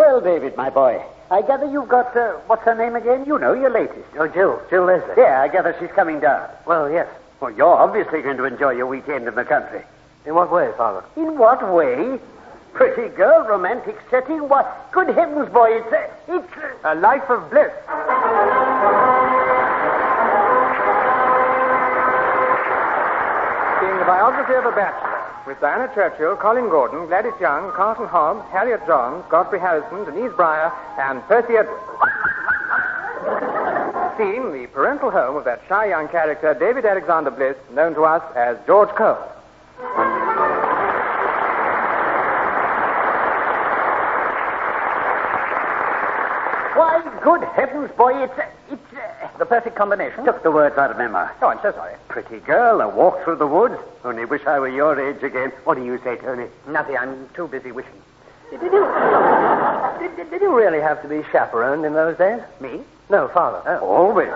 Well, David, my boy, I gather you've got, what's her name again? You know, your latest. Oh, Jill Leslie. Yeah, I gather she's coming down. Well, yes. Well, you're obviously going to enjoy your weekend in the country. In what way, Father? In what way? Pretty girl, romantic setting. What? Good heavens, boy, it's A Life of Bliss. Being the biography of a bachelor, with Diana Churchill, Colin Gordon, Gladys Young, Carlton Hobbs, Harriet Johns, Geoffrey Harrison, Denise Breyer, and Percy Edwards. Scene, the parental home of that shy young character, David Alexander Bliss, known to us as George Cole. Why, good heavens, boy, it's The perfect combination. Took the words out of my mouth. Oh, I'm so sorry. Pretty girl, a walk through the woods. Only wish I were your age again. What do you say, Tony? Nothing. I'm too busy wishing. Did you really have to be chaperoned in those days? Me? No, Father. Oh. Always.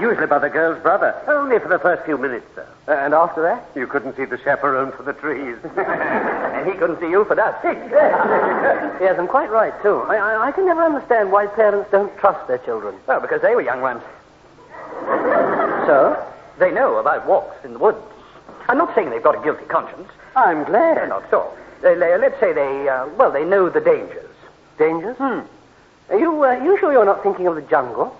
Usually by the girl's brother. Only for the first few minutes, though. And after that? You couldn't see the chaperone for the trees. And he couldn't see you for dust. Yes, I'm quite right, too. I can never understand why parents don't trust their children. Well, because they were young ones. So? They know about walks in the woods. I'm not saying they've got a guilty conscience. I'm glad. Not so. Let's say they know the dangers. Dangers? Are you sure you're not thinking of the jungle?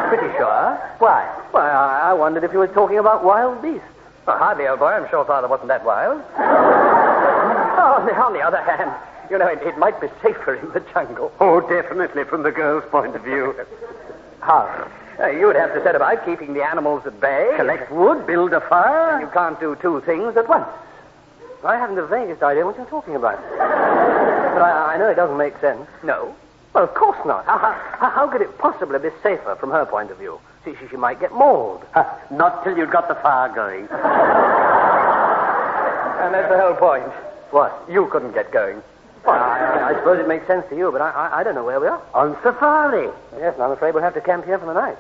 Pretty sure. Why? Why, I wondered if you were talking about wild beasts. Well, hardly, old boy. I'm sure Father wasn't that wild. On the other hand, you know, it might be safer in the jungle. Oh, definitely, from the girl's point of view. How? You would have to set about keeping the animals at bay. Collect wood, build a fire. You can't do two things at once. I haven't the vaguest idea what you're talking about. But I know it doesn't make sense. No? Well, of course not. How could it possibly be safer from her point of view? See, she might get mauled. Not till you've got the fire going. And that's the whole point. What? You couldn't get going. Well, I suppose it makes sense to you, but I don't know where we are. On safari. Yes, and I'm afraid we'll have to camp here for the night.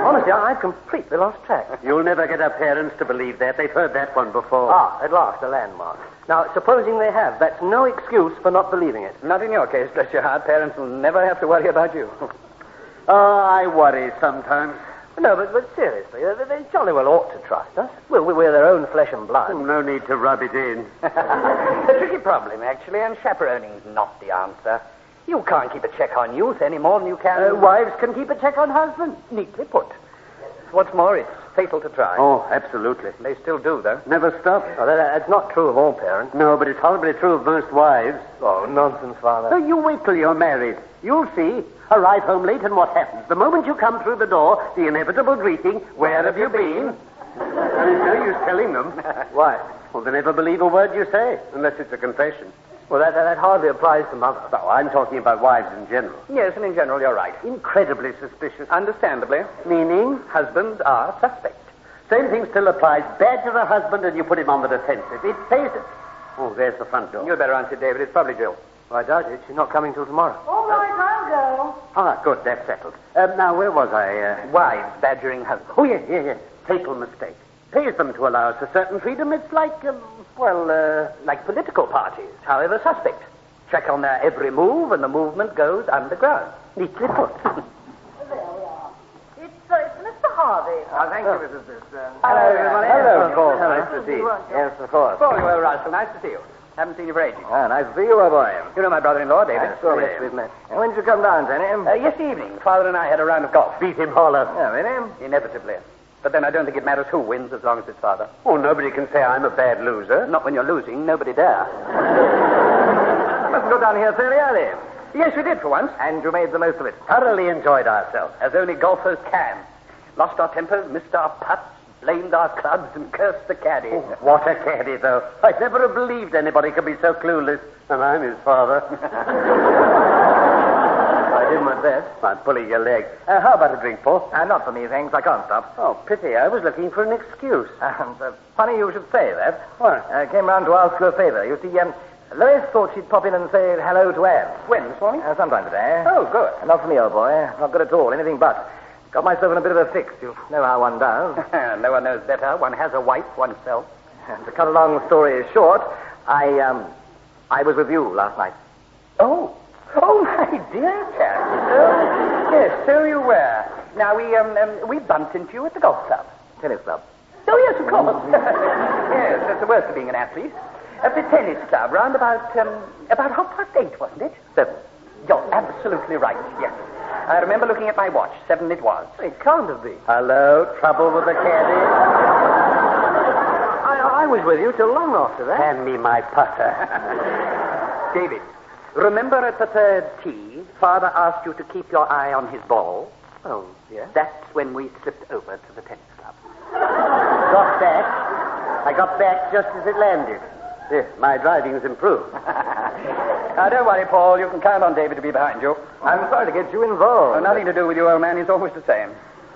Honestly, I've completely lost track. You'll never get our parents to believe that. They've heard that one before. At last, a landmark. Now, supposing they have, that's no excuse for not believing it. Not in your case, bless your heart. Parents will never have to worry about you. I worry sometimes. No, but seriously, they jolly well ought to trust us. We're their own flesh and blood. No need to rub it in. A tricky problem, actually, and chaperoning's not the answer. You can't keep a check on youth any more than you can... wives can keep a check on husbands. Neatly put. What's more, it's fatal to try. Oh, absolutely. They still do, though. Never stop. Oh, that's not true of all parents. No, but it's horribly true of most wives. Oh, nonsense, Father. So you wait till you're married. You'll see. Arrive home late, and what happens? The moment you come through the door, the inevitable greeting, where have you been? There's no use telling them. Why? Well, they never believe a word you say, unless it's a confession. Well, that hardly applies to mothers. No, I'm talking about wives in general. Yes, and in general, you're right. Incredibly suspicious. Understandably. Meaning? Husbands are suspect. Same thing still applies. Badger a husband and you put him on the defensive. It pays it. Oh, there's the front door. You'd better answer, David. It's probably Jill. Well, I doubt it. She's not coming till tomorrow. All right, I'll go. Ah, good. That's settled. Now, where was I? Wives badgering husbands. Oh, yes. Fatal mistake. Pays them to allow us a certain freedom. It's like, like political parties, however suspect. Check on their every move, and the movement goes underground. Neatly put. There we are. It's Mr. Harvey. Thank you, Mrs. Bliss. Hello, everybody. Hello, of course. Nice to see you. Yes, of course. Oh, you were Russell. Nice to see you. Haven't seen you for ages. Nice to see you, my boy. You know my brother-in-law, David? Yes, we've met. When did you come down, Tony? Yesterday evening. Father and I had a round of golf. Beat him hollow. Yeah, really? Inevitably. But then I don't think it matters who wins as long as it's Father. Oh, nobody can say I'm a bad loser. Not when you're losing. Nobody dare. Must go down here fairly early. Yes, we did for once. And you made the most of it. Thoroughly enjoyed ourselves. As only golfers can. Lost our tempers, missed our putts, blamed our clubs, and cursed the caddy. Oh, what a caddy, though. I'd never have believed anybody could be so clueless. And I'm his father. I did my best. I'm pulling your leg. How about a drink, Paul? Not for me, thanks. I can't stop. Oh, pity. I was looking for an excuse. Funny you should say that. What? I came round to ask you a favor. You see, Lois thought she'd pop in and say hello to Anne. When, this morning? Sometime today. Oh, good. Not for me, old boy. Not good at all. Anything but. Got myself in a bit of a fix. You know how one does. No one knows better. One has a wife oneself. And to cut a long story short, I I was with you last night. Oh, my dear chap. Oh, yes, so you were. Now, we bumped into you at the golf club. Tennis club. Oh, yes, of course. Yes, that's the worst of being an athlete. At the tennis club, round about 8:30, wasn't it? 7. You're absolutely right, yes. I remember looking at my watch. 7 it was. It can't have been. Hello, trouble with the caddy? I was with you till long after that. Hand me my putter. David, remember at the third tee, Father asked you to keep your eye on his ball? Oh, yes? That's when we slipped over to the tennis club. Got back. I got back just as it landed. Yes, my driving's improved. Now, don't worry, Paul. You can count on David to be behind you. I'm sorry to get you involved. Oh, nothing to do with you, old man. He's always the same.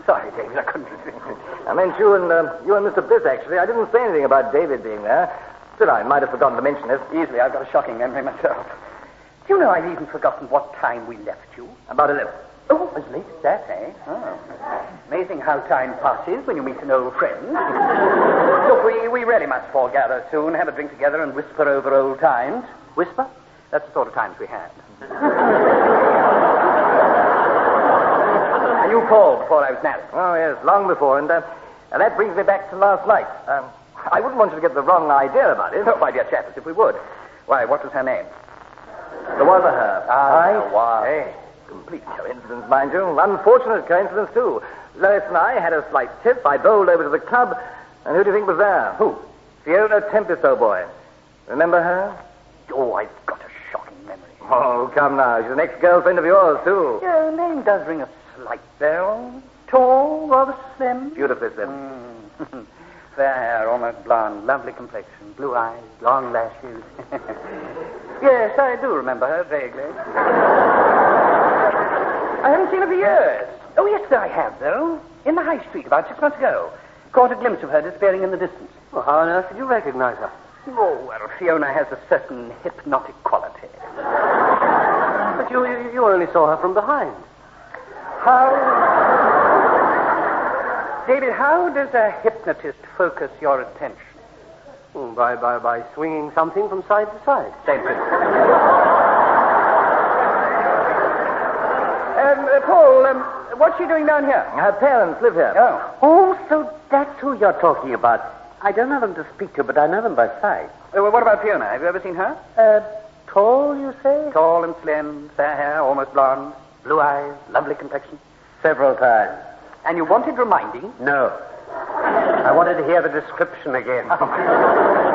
Sorry, David. I couldn't resist it. I meant you and Mr. Bliss, actually. I didn't say anything about David being there. Still, I might have forgotten to mention it. Easily. I've got a shocking memory myself. Do you know I've even forgotten what time we left you? About 11. Oh, as late as that, eh? Oh. Amazing how time passes when you meet an old friend. Look, we really must foregather soon, have a drink together and whisper over old times. Whisper? That's the sort of times we had. And you called before I was married. Oh, yes, long before. And that brings me back to last night. I wouldn't want you to get the wrong idea about it. Oh, my dear chap, as if we would. Why, what was her name? There was a her. Wow. Hey, complete coincidence, mind you. Unfortunate coincidence, too. Lois and I had a slight tiff. I bowled over to the club. And who do you think was there? Who? Fiona Tempesto boy. Remember her? Oh, I've got a shocking memory. Oh, come now. She's an ex-girlfriend of yours, too. Your name does ring a slight bell. Tall, rather slim. Beautifully slim. Fair hair, almost blonde, lovely complexion, blue eyes, long lashes. Yes, I do remember her vaguely. I haven't seen her for years. Oh, yes, I have, though. In the High Street about 6 months ago. Caught a glimpse of her disappearing in the distance. Well, how on earth did you recognize her? Oh, well, Fiona has a certain hypnotic quality. But you only saw her from behind. David, how does a hypnotist focus your attention? By swinging something from side to side. Same principle. Paul, what's she doing down here? Her parents live here. Oh, so that's who you're talking about. I don't know them to speak to, but I know them by sight. Well, what about Fiona? Have you ever seen her? Tall, you say? Tall and slim, fair hair, almost blonde, blue eyes, lovely complexion. Several times. And you wanted reminding? No. I wanted to hear the description again.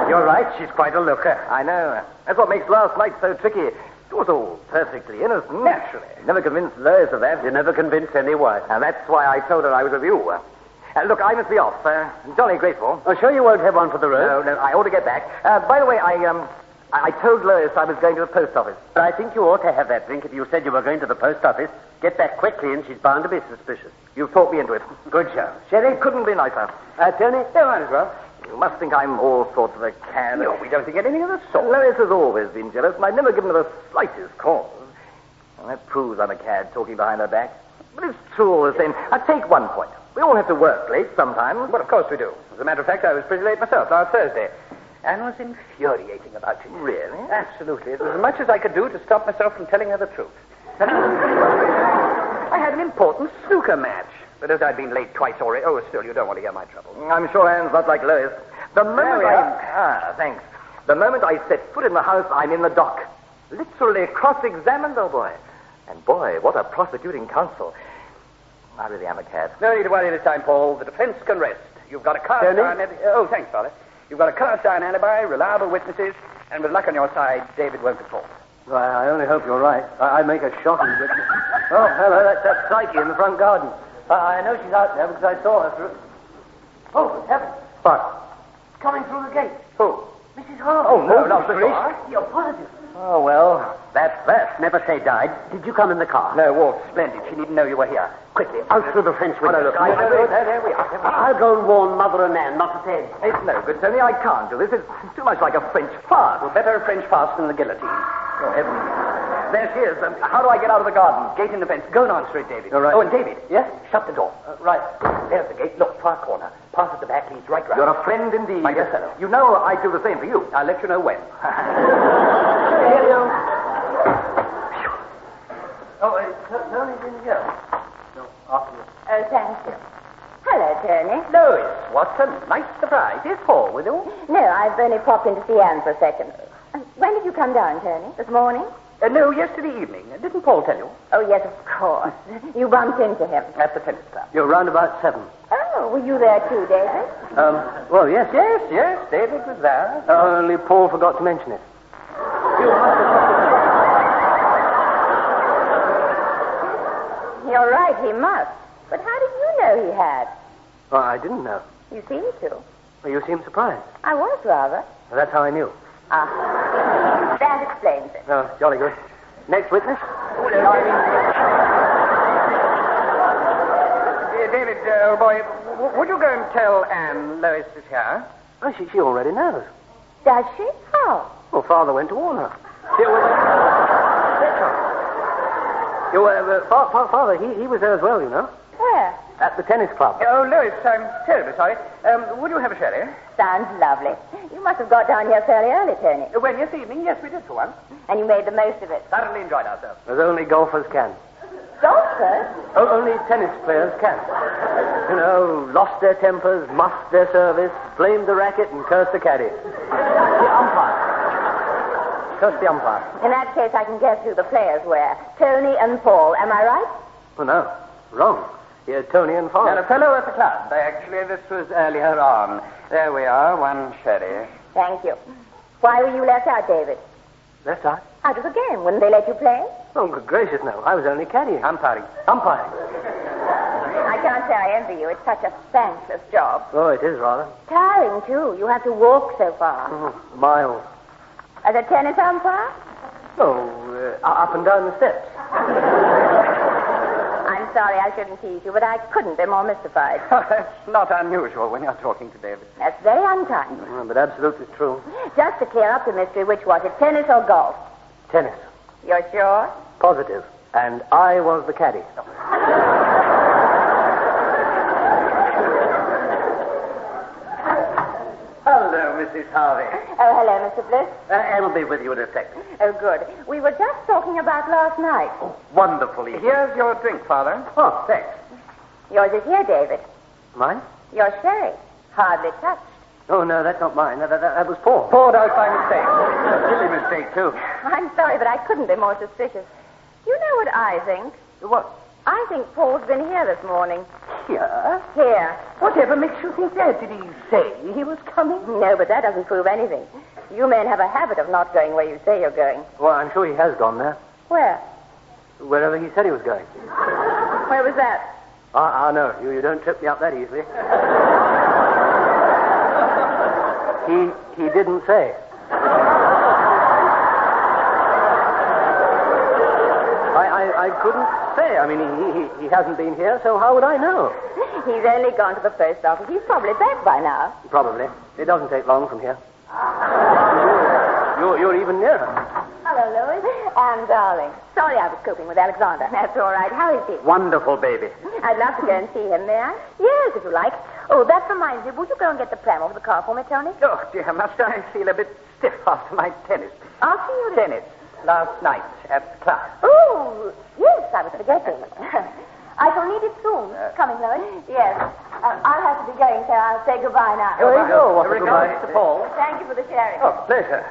You're right, she's quite a looker. I know. That's what makes last night so tricky. It was all perfectly innocent. Naturally. Never convinced Lois of that. You never convinced anyone. And that's why I told her I was with you. Look, I must be off. Jolly grateful. Oh, sure you won't have one for the road? No, I ought to get back. By the way, I told Lois I was going to the post office. But I think you ought to have that drink if you said you were going to the post office. Get back quickly and she's bound to be suspicious. You've talked me into it. Good show. Sherry, couldn't be nicer. Tony? Yeah, might as well. You must think I'm all sorts of a cad. No, we don't think anything of the sort. Lois has always been jealous, and I've never given her the slightest cause. And that proves I'm a cad talking behind her back. But it's true all the same. I take one point. We all have to work late sometimes. Well, of course we do. As a matter of fact, I was pretty late myself last Thursday. And was infuriating about it. Really? Absolutely. It was as much as I could do to stop myself from telling her the truth. I had an important snooker match. But as I'd been late twice already... Oh, still, you don't want to hear my trouble. I'm sure Anne's not like Lois. The moment thanks. The moment I set foot in the house, I'm in the dock. Literally cross-examined, oh boy. And boy, what a prosecuting counsel. I really am a cad. No need to worry this time, Paul. The defense can rest. You've got a cast iron... Oh, thanks, Father. You've got a cast iron alibi, reliable witnesses, and with luck on your side, David won't be caught. Well, I only hope you're right. I make a shocking witness. Oh, hello, that's Psyche in the front garden. I know she's out there because I saw her through... Oh, heavens. What? Coming through the gate. Who? Mrs. Harper. Oh, no, not the Grish. You're positive. Oh, well, that's that. Never say died. Did you come in the car? No, walked. Splendid. She needn't know you were here. Quickly, out through the French window. Oh, no, look, there we are. I'll go and warn Mother and Anne not to say anything. It's no good, Tony. I can't do this. It's too much like a French farce. Well, better a French farce than the guillotine. Oh, heavens. there she is. How do I get out of the garden? Gate in the fence. Go and answer it, David. All right. Oh, and David. Yes? Shut the door. Right. There's the gate. Look, far corner. Pass at the back leads right round. You're a friend indeed. My dear fellow. You know I'd do the same for you. I'll let you know when. Cheerio. Oh, Tony's in here. No, after you. Oh, thank you. Hello, Tony. Lois, what a nice surprise. Is Paul with you? No, I've only popped in to see Anne for a second. When did you come down, Tony? This morning? No, yesterday evening. Didn't Paul tell you? Oh, yes, of course. You bumped into him. At the tennis club. You're round about 7. Oh, were you there too, David? Well, yes. Yes, David was there. Only Paul forgot to mention it. You're right, he must. But how did you know he had? Well, I didn't know. You seem to. Well, you seemed surprised. I was rather. Well, that's how I knew. Ah. That explains it. Oh, jolly good. Next witness? David, old boy, would you go and tell Anne Lois is here? Oh, she already knows. Does she? How? Well, Father went to warn her. Father, he was there as well, you know. Where? At the tennis club. Oh, Lois, I'm terribly sorry. Would you have a sherry? Sounds lovely. You must have got down here fairly early, Tony. When, yes, evening? Yes, we did for once. And you made the most of it. Thoroughly enjoyed ourselves. As only golfers can. Golfers? Oh, only tennis players can. You know, lost their tempers, muffed their service, blamed the racket, and cursed the caddy. The umpire. Cursed the umpire. In that case, I can guess who the players were. Tony and Paul. Am I right? Oh, no. Wrong. Here's Tony and Father. And a fellow at the club. Actually, this was earlier on. There we are, one sherry. Thank you. Why were you left out, David? Left side? Out of the game. Wouldn't they let you play? Oh, good gracious, no. I was only caddying. Umpiring. Umpiring. I can't say I envy you. It's such a thankless job. Oh, it is rather. Tiring, too. You have to walk so far. Oh, miles. As a tennis umpire? Oh, up and down the steps. I'm sorry I shouldn't tease you, but I couldn't be more mystified. That's not unusual when you're talking to David. That's very unkind. Oh, but absolutely true. Just to clear up the mystery, which was it, tennis or golf? Tennis. You're sure? Positive. And I was the caddy. Hello, Mrs. Harvey. Oh, hello, Mr. Bliss. Anne will be with you in a second. Oh, good. We were just talking about last night. Oh, wonderful evening. Here's your drink, Father. Oh, thanks. Yours is here, David. Mine? Your sherry. Hardly touched. Oh, no, that's not mine. That was Paul. Poured out by mistake. A silly mistake, too. I'm sorry, but I couldn't be more suspicious. You know what I think? What? I think Paul's been here this morning. Here? Here. Whatever makes you think that? Did he say he was coming? No, but that doesn't prove anything. You men have a habit of not going where you say you're going. Well, I'm sure he has gone there. Where? Wherever he said he was going. Where was that? No. You don't trip me up that easily. He didn't say. I couldn't say. I mean, he hasn't been here, so how would I know? He's only gone to the post office. He's probably back by now. Probably. It doesn't take long from here. You're even nearer. Hello, Louis. Anne, darling. Sorry I was coping with Alexander. That's all right. How is he? Wonderful baby. I'd love to go and see him, may I? Yes, if you like. Oh, that reminds me. Would you go and get the pram over the car for me, Tony? Oh, dear, must I feel a bit stiff after my tennis? After you... Tennis. Last night at the club. Oh, yes, I was forgetting. I shall need it soon. Coming, Louis? Yes. I'll have to be going, so I'll say goodbye now. There you go. What a Regards goodbye. to Paul. Thank you for the sharing. Oh, pleasure.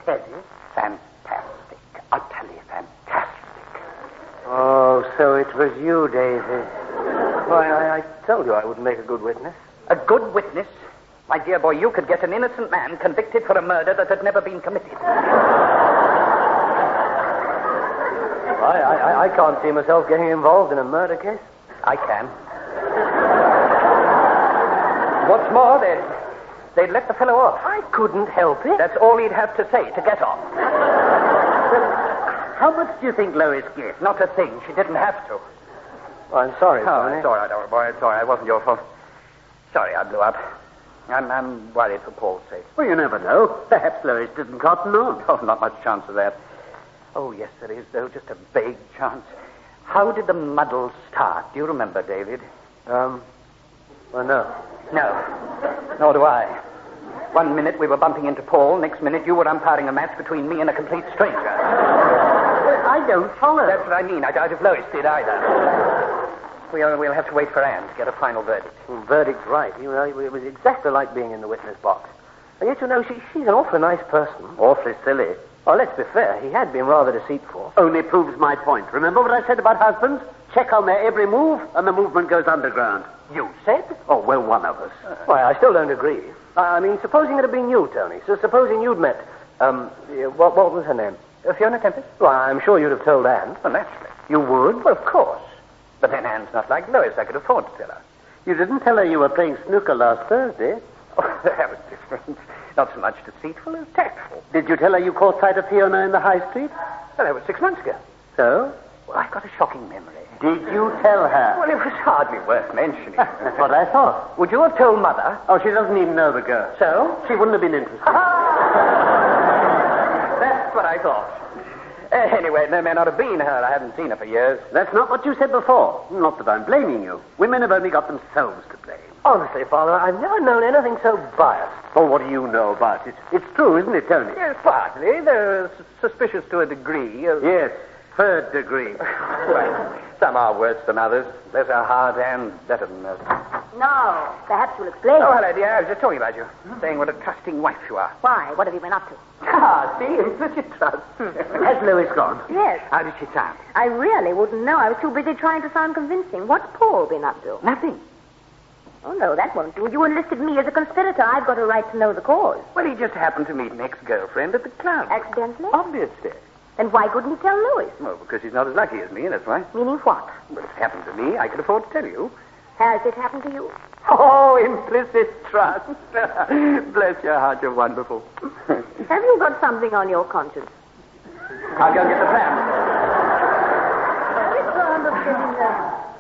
Teddy, fantastic. Utterly fantastic. Oh, so it was you, Daisy. Why, I told you I would make a good witness. A good witness? My dear boy, you could get an innocent man convicted for a murder that had never been committed. I can't see myself getting involved in a murder case. I can. What's more, they'd let the fellow off. I couldn't help it. That's all he'd have to say to get off. How much do you think Lois gets? Not a thing. She didn't have to. Oh, I'm sorry, Oh, Tony. it's all right, old boy. It's all right. It wasn't your fault. Sorry I blew up. I'm worried for Paul's sake. Well, you never know. Perhaps Lois didn't cotton on. Oh, not much chance of that. Oh, yes, there is, though, just a vague chance. How did the muddle start? Do you remember, David? Well, no. No, nor do I. One minute we were bumping into Paul, next minute you were umpiring a match between me and a complete stranger. I don't follow. That's what I mean. I doubt if Lois did either. We'll have to wait for Anne to get a final verdict. Verdict's right. You know, it was exactly like being in the witness box. And yet, you know, she's an awfully nice person. Awfully silly. Oh, let's be fair. He had been rather deceitful. Only proves my point. Remember what I said about husbands? Check on their every move, and the movement goes underground. You said? Oh, well, one of us. Why, I still don't agree. I mean, supposing it had been you, Tony. So supposing you'd met, what was her name? Fiona Tempest? Well, I'm sure you'd have told Anne. Well, naturally. You would? Well, of course. But then Anne's not like Lois. I could afford to tell her. You didn't tell her you were playing snooker last Thursday. Oh, that was different. Not so much deceitful as tactful. Did you tell her you caught sight of Fiona in the high street? Well, that was 6 months ago. So? Well, I've got a shocking memory. Did you tell her? Well, it was hardly worth mentioning. That's what I thought. Would you have told Mother? Oh, she doesn't even know the girl. So? She wouldn't have been interested. That's what I thought. Anyway, there may not have been her. I haven't seen her for years. That's not what you said before. Not that I'm blaming you. Women have only got themselves to blame. Honestly, Father, I've never known anything so biased. Oh, what do you know about it? It's true, isn't it, Tony? Yes, partly. They're suspicious to a degree. Yes, third degree. Well, some are worse than others. There's a hard and better than others. No, perhaps you'll explain. Oh, hello, dear. I was just talking about you. Saying what a trusting wife you are. Why? What have you been up to? Ah, see? Implicit trust. Has Lois gone? Yes. How did she sound? I really wouldn't know. I was too busy trying to sound convincing. What's Paul been up to? Nothing. Oh, no, that won't do. You enlisted me as a conspirator. I've got a right to know the cause. Well, he just happened to meet an ex-girlfriend at the club. Accidentally? Obviously. Then why couldn't he tell Lois? Well, because he's not as lucky as me, that's why. Meaning what? Well, it happened to me. I could afford to tell you. Has it happened to you? Oh, implicit trust. Bless your heart, you're wonderful. Have you got something on your conscience? I'll go and get the plan.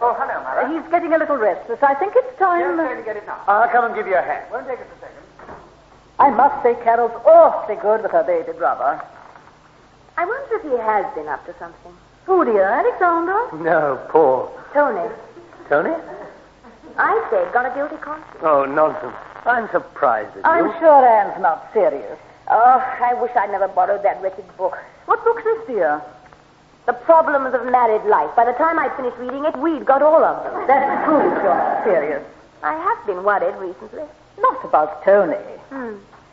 Oh, hello, Mother. He's getting a little restless. I think it's time. Just going to get it now. I'll come and give you a hand. Won't take us a second. I must say Carol's awfully good with her baby brother. I wonder if he has been up to something. Who, dear? Alexander? No, Paul. Tony, Tony? I say, got a guilty conscience. Oh, nonsense. I'm surprised at I'm you. sure Anne's not serious. Oh, I wish I'd never borrowed that wretched book. What book's this, dear? The Problems of Married Life. By the time I'd finished reading it, we'd got all of them. That proves you're not serious. I have been worried recently. Not about Tony.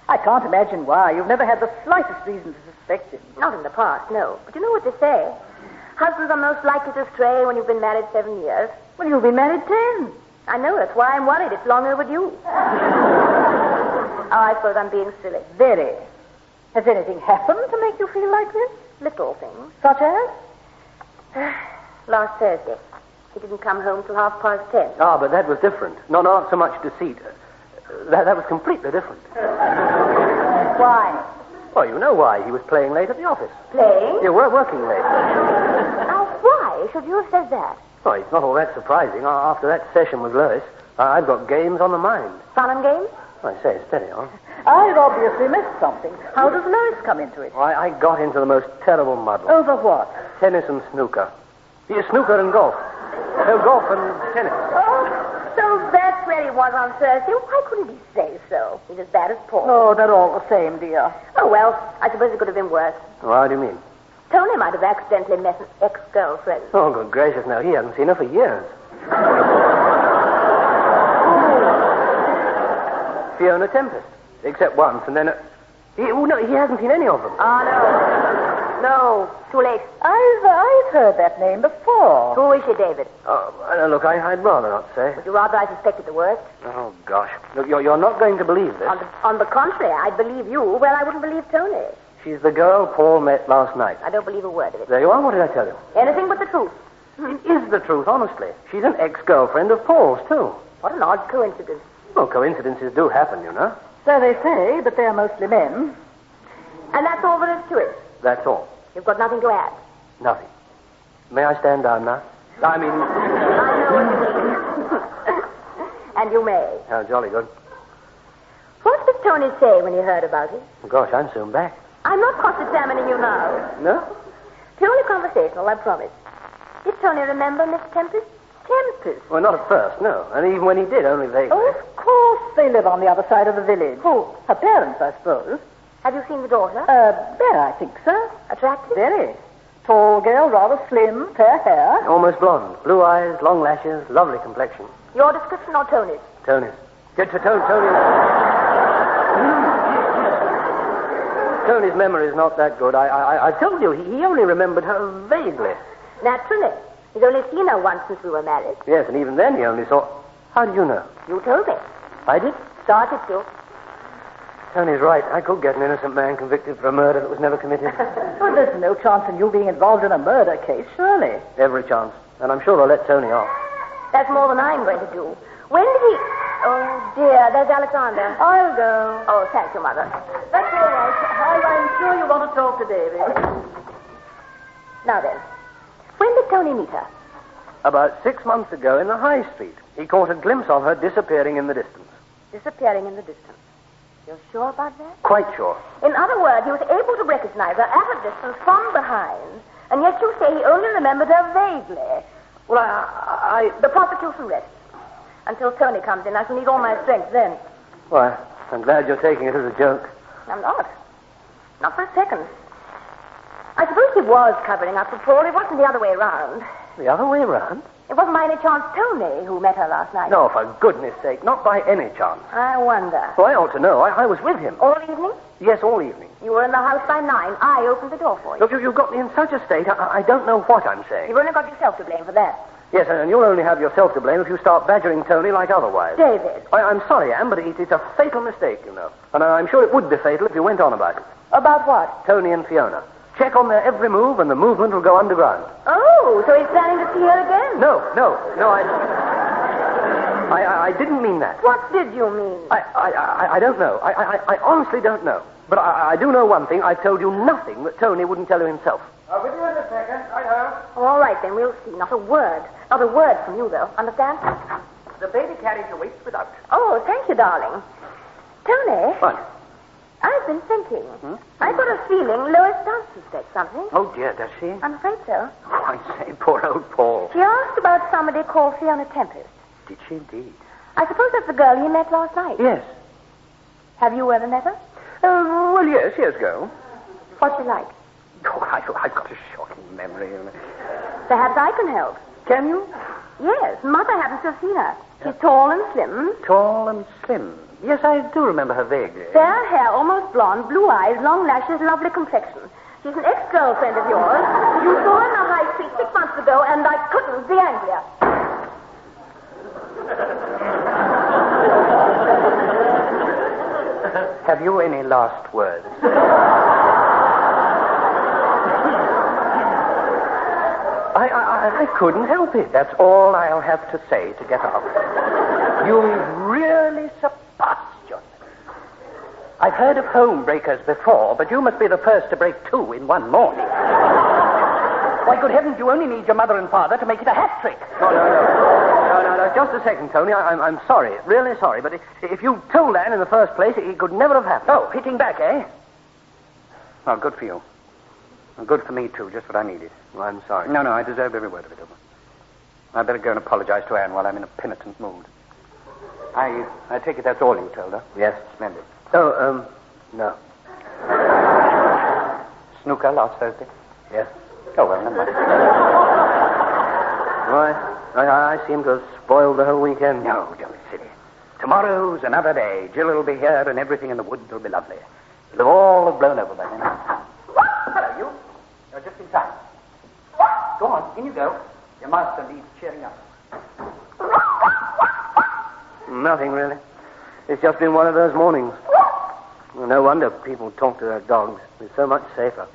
I can't imagine why. You've never had the slightest reason to suspect him. Not in the past, no. But you know what they say? Husbands are most likely to stray when you've been married 7 years. Well, you'll be married 10. I know, that's why I'm worried. It's long overdue. Oh, I suppose I'm being silly. Very. Has anything happened to make you feel like this? Little things. Such as? Last Thursday. He didn't come home till 10:30. Ah, but that was different. Not so much deceit. That was completely different. Why? Well, you know why. He was playing late at the office. Playing? Yeah, we're working late. Now, why should you have said that? Well, it's not all that surprising. After that session with Lois, I've got games on the mind. Fun and games? I say, steady on. I've obviously missed something. How does Lois come into it? I got into the most terrible muddle. Over what? Tennis and snooker. Yeah, snooker and golf. No, golf and tennis. Oh, so that's where he was on Thursday. Why couldn't he say so? He's as bad as Paul. Oh, they're all the same, dear. Oh, well, I suppose it could have been worse. Well, how do you mean? Tony might have accidentally met an ex-girlfriend. Oh, good gracious, no. He hasn't seen her for years. Fiona Tempest. Except once, and then... he hasn't seen any of them. Oh, no. No, too late. I've heard that name before. Who is she, David? Oh, look, I'd rather not say. Would you rather I suspected the worst? Oh, gosh. Look, you're not going to believe this. On the contrary, I'd believe you. Well, I wouldn't believe Tony. She's the girl Paul met last night. I don't believe a word of it. There you are. What did I tell you? Anything but the truth. It is the truth, honestly. She's an ex-girlfriend of Paul's, too. What an odd coincidence. Well, coincidences do happen, you know. So they say, but they're mostly men. And that's all there is to it. That's all. You've got nothing to add. Nothing. May I stand down now? I mean... I know what you mean. And you may. Oh, jolly good. What did Tony say when he heard about it? Gosh, I'm soon back. I'm not cross-examining you now. No? Purely conversational, I promise. Did Tony remember Miss Tempest? Tempest? Well, not at first, no. And even when he did, only vaguely. Oh, of course they live on the other side of the village. Who? Her parents, I suppose. Have you seen the daughter? There, I think so. Attractive? Very. Tall girl, rather slim, fair hair. Almost blonde. Blue eyes, long lashes, lovely complexion. Your description or Tony's? Tony's. Tony's memory is not that good. I told you, he only remembered her vaguely. Naturally. He's only seen her once since we were married. Yes, and even then he only saw... How did you know? You told me. I did? Started to. Tony's right. I could get an innocent man convicted for a murder that was never committed. Well, there's no chance in you being involved in a murder case, surely. Every chance. And I'm sure they'll let Tony off. That's more than I'm going to do. When did he... Oh, dear, there's Alexander. I'll go. Oh, thank you, Mother. That's all right. I'm sure you want to talk to David. Now then, when did Tony meet her? About 6 months ago in the High Street, he caught a glimpse of her disappearing in the distance. Disappearing in the distance. You're sure about that? Quite sure. In other words, he was able to recognize her at a distance from behind, and yet you say he only remembered her vaguely. Well, the prosecution rests. Until Tony comes in, I shall need all my strength then. Why, I'm glad you're taking it as a joke. I'm not. Not for a second. I suppose he was covering up for Paul. It wasn't the other way around. The other way around? It wasn't by any chance Tony who met her last night. No, for goodness sake, not by any chance. I wonder. Well, I ought to know. I was with him. All evening? Yes, all evening. You were in the house by 9. I opened the door for you. Look, you've got me in such a state, I don't know what I'm saying. You've only got yourself to blame for that. Yes, and you'll only have yourself to blame if you start badgering Tony like otherwise. David. I'm sorry, Anne, but it's a fatal mistake, you know. And I'm sure it would be fatal if you went on about it. About what? Tony and Fiona. Check on their every move, and the movement will go underground. Oh, so he's planning to see her again? No, I didn't mean that. What did you mean? I don't know. I honestly don't know. But I do know one thing. I've told you nothing that Tony wouldn't tell you himself. I'll be with you in a second. I have. Oh, all right, then. We'll see. Not a word. Not a word from you, though. Understand? The baby carriage awaits without. Oh, thank you, darling. Tony. What? I've been thinking. I've got a feeling Lois does suspect something. Oh, dear, does she? I'm afraid so. Oh, I say, poor old Paul. She asked about somebody called Fiona Tempest. Did she indeed? I suppose that's the girl he met last night. Yes. Have you ever met her? Well, yes, years ago. What's she like? Oh, I've got a shocking memory. Perhaps I can help. Can you? Yes, Mother happens to have seen her. She's tall and slim. Tall and slim. Yes, I do remember her vaguely. Fair hair, almost blonde, blue eyes, long lashes, lovely complexion. She's an ex-girlfriend of yours. You saw her in the High Street 6 months ago, and I couldn't be angrier. Have you any last words? I couldn't help it. That's all I'll have to say to get out. You've really surpassed yourself. I've heard of home breakers before, but you must be the first to break 2 in one morning. Why, good heavens, you only need your mother and father to make it a hat trick. No. Just a second, Tony. I'm sorry. Really sorry. But if you told Anne in the first place, it could never have happened. Oh, hitting back, eh? Well, good for you. And good for me, too. Just what I needed. Well, I'm sorry. No, I deserved every word of it. I'd better go and apologize to Anne while I'm in a penitent mood. I take it that's all you told her? Yes. Splendid. Oh, no. Snooker last Thursday? Yes. Oh, well, never mind. Why, I seem to have spoiled the whole weekend. No, don't be silly. Tomorrow's another day. Jill will be here and everything in the woods will be lovely. It'll all have blown over by then. Hello, you. You're just in time. Go on, in you go. Your master needs cheering up. Nothing, really. It's just been one of those mornings. Well, no wonder people talk to their dogs. It's so much safer.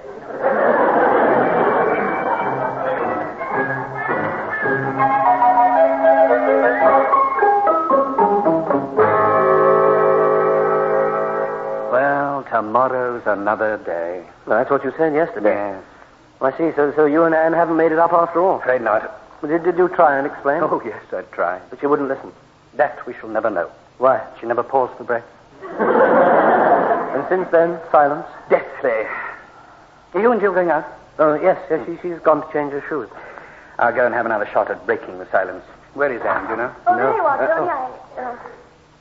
Well, tomorrow's another day. Well, that's what you said yesterday. Yes. I see. So you and Anne haven't made it up after all? Afraid not. Did you try and explain? Oh, yes, I'd try. But she wouldn't listen. That we shall never know. Why? She never paused for breath. And since then, silence? Deathly. Are you and Jill going out? Oh, yes, she's gone to change her shoes. I'll go and have another shot at breaking the silence. Where is Anne, do you know? Oh, No. there you are, Tony.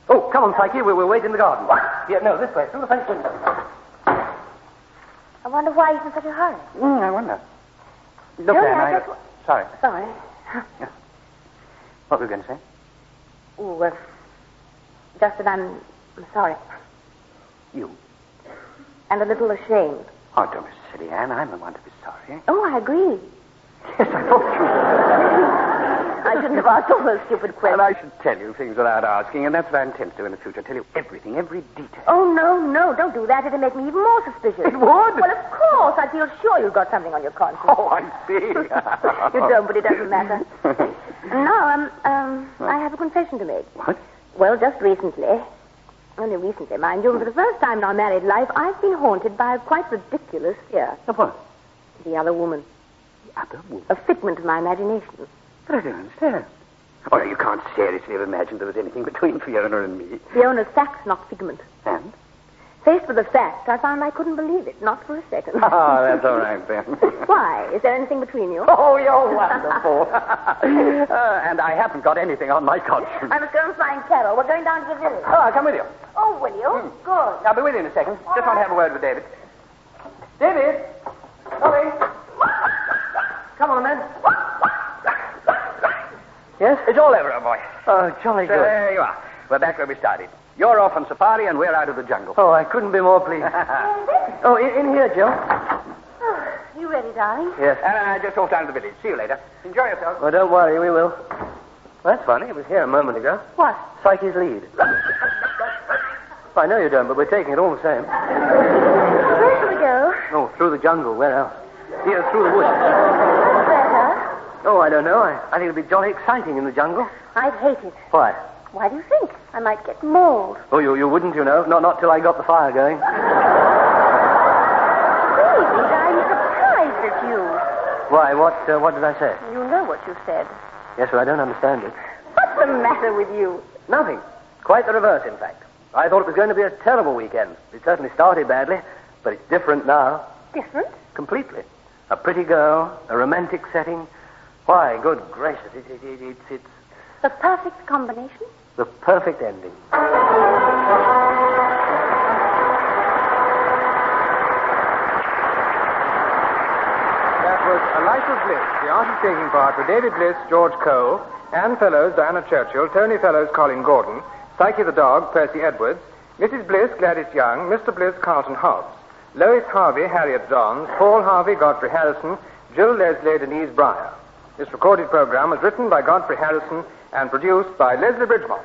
Oh, come on, Psyche. We'll wait in the garden. Yeah, no, this way, through the French window. I wonder why he's in such a hurry. I wonder. Look, Tony, Anne, Sorry. Sorry. What were you going to say? Oh, just that I'm sorry. You? And a little ashamed. Oh, don't be silly, Anne. I'm the one to be sorry. Oh, I agree. Yes, I thought you were. I shouldn't have asked all those stupid questions. And I should tell you things without asking, and that's what I intend to do in the future. Tell you everything, every detail. Oh, no, don't do that. It'll make me even more suspicious. It would? Well, of course. I feel sure you've got something on your conscience. Oh, I see. You don't, but it doesn't matter. No, I have a confession to make. What? Well, just recently, only recently, mind you, for the first time in our married life, I've been haunted by a quite ridiculous fear. Of what? The other woman. The other woman? A figment of my imagination. But I don't understand. Oh, no, you can't seriously have imagined there was anything between Fiona and me. Fiona's facts, not figment. And? Faced with the fact, I found I couldn't believe it, not for a second. Oh, that's all right, then. Why? Is there anything between you? Oh, you're wonderful. And I haven't got anything on my conscience. I must go and find Carol. We're going down to the village. Oh, I'll come with you. Oh, will you? Good. I'll be with you in a second. Just want to have a word with David. David! Sorry. Come on, then. Yes? It's all over, boy. Oh, jolly good. There you are. We're back where we started. You're off on safari and we're out of the jungle. Oh, I couldn't be more pleased. Oh, in here, Jill. Oh, you ready, darling? Yes. And I just off down to the village. See you later. Enjoy yourself. Oh, don't worry, we will. That's funny. It was here a moment ago. What? Psyche's lead. I know you don't, but we're taking it all the same. Where shall we go? Oh, through the jungle. Where else? Here, through the woods. Better. Oh, I don't know. I think it'll be jolly exciting in the jungle. I'd hate it. Why? Why do you think? I might get mauled. Oh, you wouldn't, you know. Not till I got the fire going. David, I'm surprised at you. Why, what did I say? You know what you said. Yes, but I don't understand it. What's the matter with you? Nothing. Quite the reverse, in fact. I thought it was going to be a terrible weekend. It certainly started badly, but it's different now. Different? Completely. A pretty girl, a romantic setting. Why, good gracious, it's The perfect combination? the perfect ending. That was A Life of Bliss. The artist taking part were David Bliss, George Cole, Anne Fellows, Diana Churchill, Tony Fellows, Colin Gordon, Psyche the dog, Percy Edwards, Mrs. Bliss, Gladys Young, Mr. Bliss, Carlton Hobbs, Lois Harvey, Harriet Johns, Paul Harvey, Godfrey Harrison, Jill Leslie, Denise Breyer. This recorded program was written by Godfrey Harrison and produced by Leslie Bridgemont.